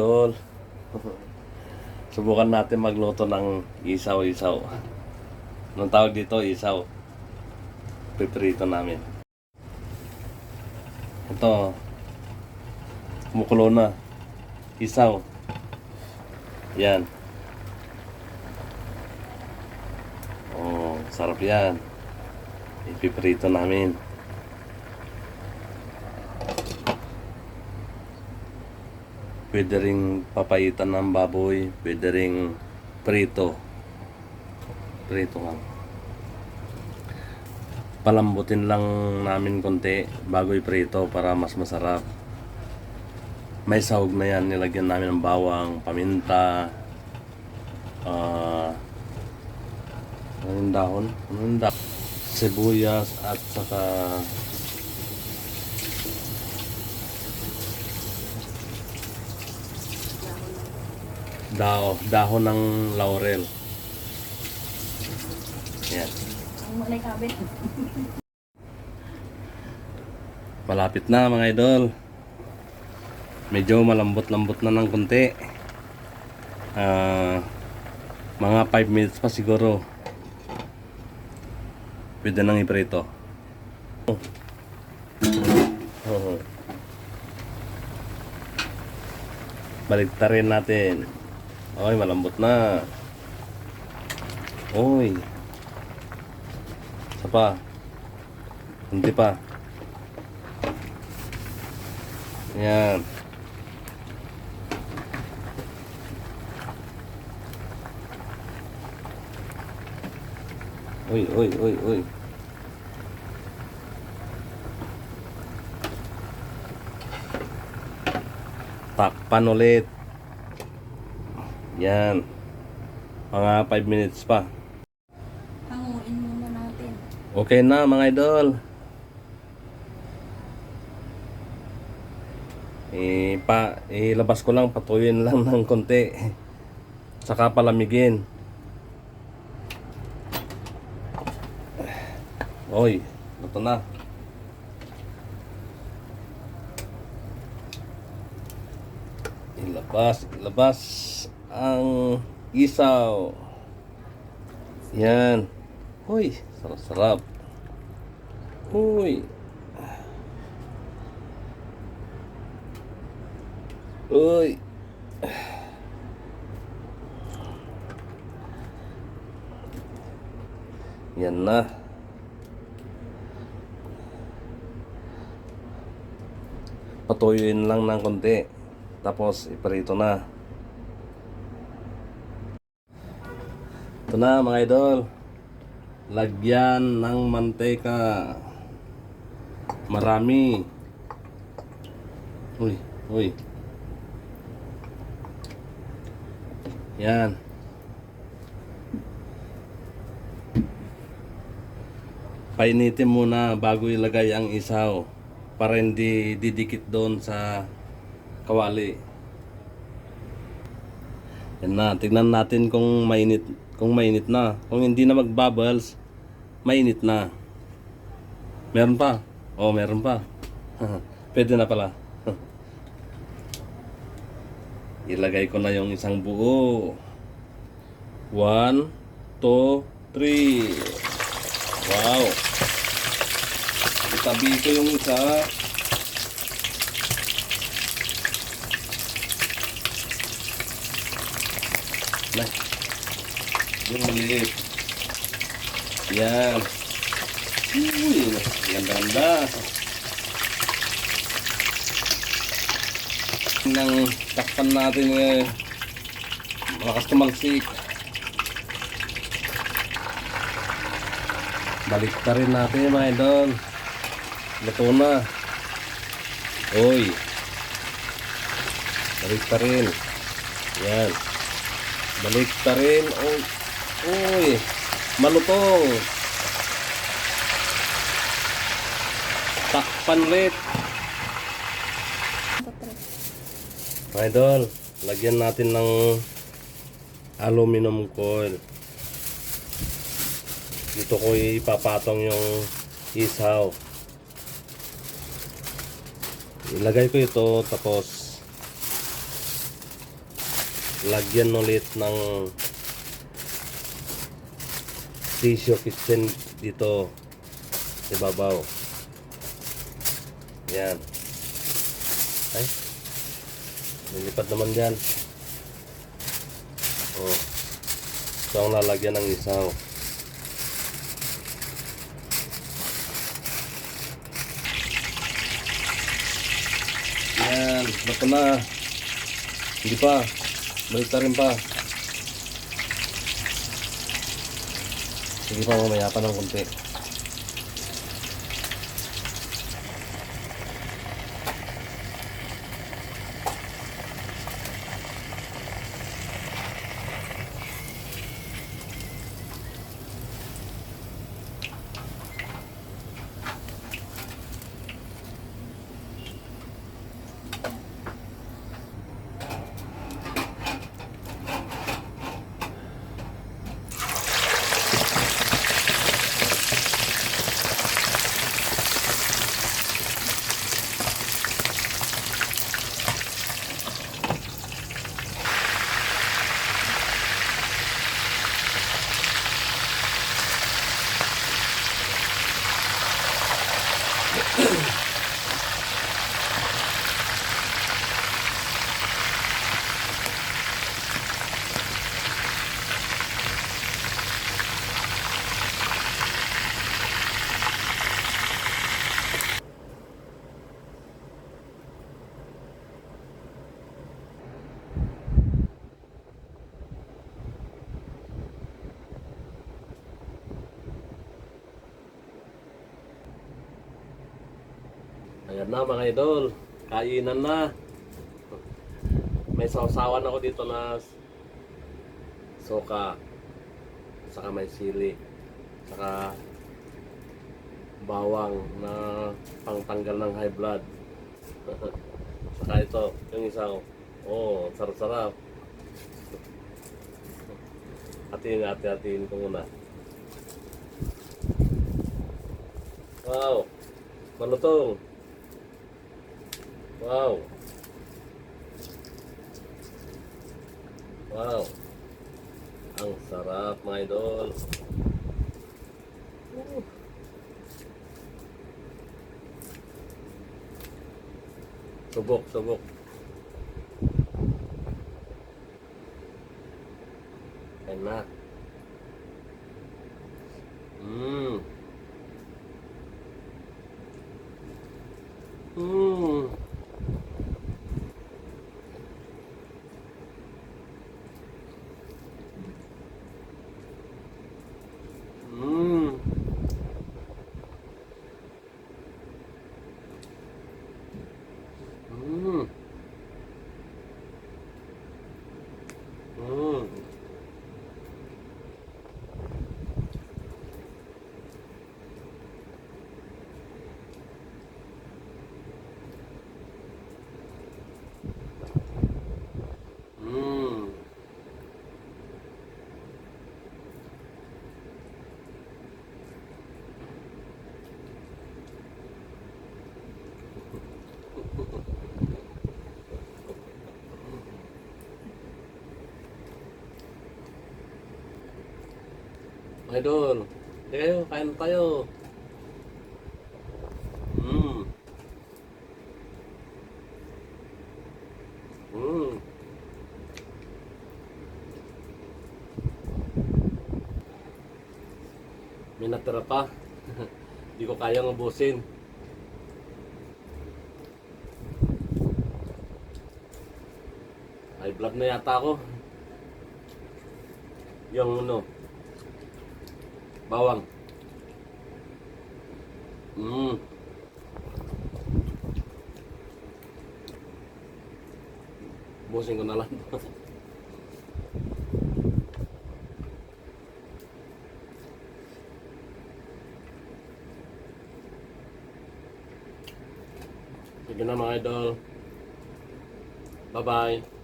Idol. Subukan natin magluto ng isaw-isaw. Anong tawag dito? Isaw. Piprito namin. Ito. Kumukulo na. Isaw. Yan. Oh, sarap yan. Ipiprito namin. Pwede ring papaitan ng baboy, pwede ring prito. Prito nga. Palambutin lang namin konti bago iprito para mas masarap. May sahog na yan, nilagyan namin ng bawang, paminta, anong dahon? Sibuyas at saka dahon ng laurel. Yan. Malapit na mga idol. Medyo malambot-lambot na ng konti. Mga 5 minutes pa siguro. Pwede nang iprito. Baliktarin natin. Okay, malambot na. Uy. Isa pa. Hindi pa. Yan. Uy. Takpan ulit. Yan. Mga 5 minutes pa. Hanguin muna natin. Okay na mga idol. Ilabas ko lang, patuyin lang ng konti. Saka palamigin. Oy, luto na. Ilabas ang isaw. Yan. Uy, sarap-sarap. Uy. Yan na. Patuyuin lang ng konti. Tapos iprito na. Ito na mga idol. Lagyan ng manteka. Marami. Uy. Yan. Painitin muna bago ilagay ang isaw para hindi didikit doon sa kawali. Yan na, tignan natin kung mainit na. Kung hindi na magbubbles, mainit na. Meron pa? Oh, meron pa. Pwede na pala. Ilagay ko na yung isang buo. 1, 2, 3. Wow. Itabi ko yung isa. Yung maliit. Yan. Uy, ganda-ganda. Nang takpan natin malakas tumalsik. Baliktarin natin mga idol. Luto na. Uy. Baliktarin. Yan. Baliktarin. Uy. Malutong. Takpan ulit. Mga idol, lagyan natin ng aluminum foil. Dito ko ipapatong yung isaw. Ilagay ko ito, tapos lagyan ulit ng tissue kitchen dito sa babaw. Yan. Ay, nilipad naman dyan. Oh. So, ang lalagyan ng isaw. Yan, baka na. Hindi pa. Balik rin pa. Sige pa, mamaya pa ng konti. Ayan na mga idol, kainan na. May sausawan ako dito na soka, saka may sili, saka bawang na pangtanggal ng high blood. Saka ito, yung isaw. Oh, sarap-sarap. Hati-hatiin ko muna. Wow, malutong. Wow. Wow. Ang sarap mga idol. Subok, subok. Ayan na. Mmm. Mmm. Mmm. Mmm. Mmm. Mmm. Idol, hindi kayo, kain tayo. Mmm. Mmm. May natira pa. Hindi ko kayang ubusin. High blood na yata ako. Yung ano, bawang. Mmm. Ubusin ko na lang. Sige na mga idol. Bye-bye.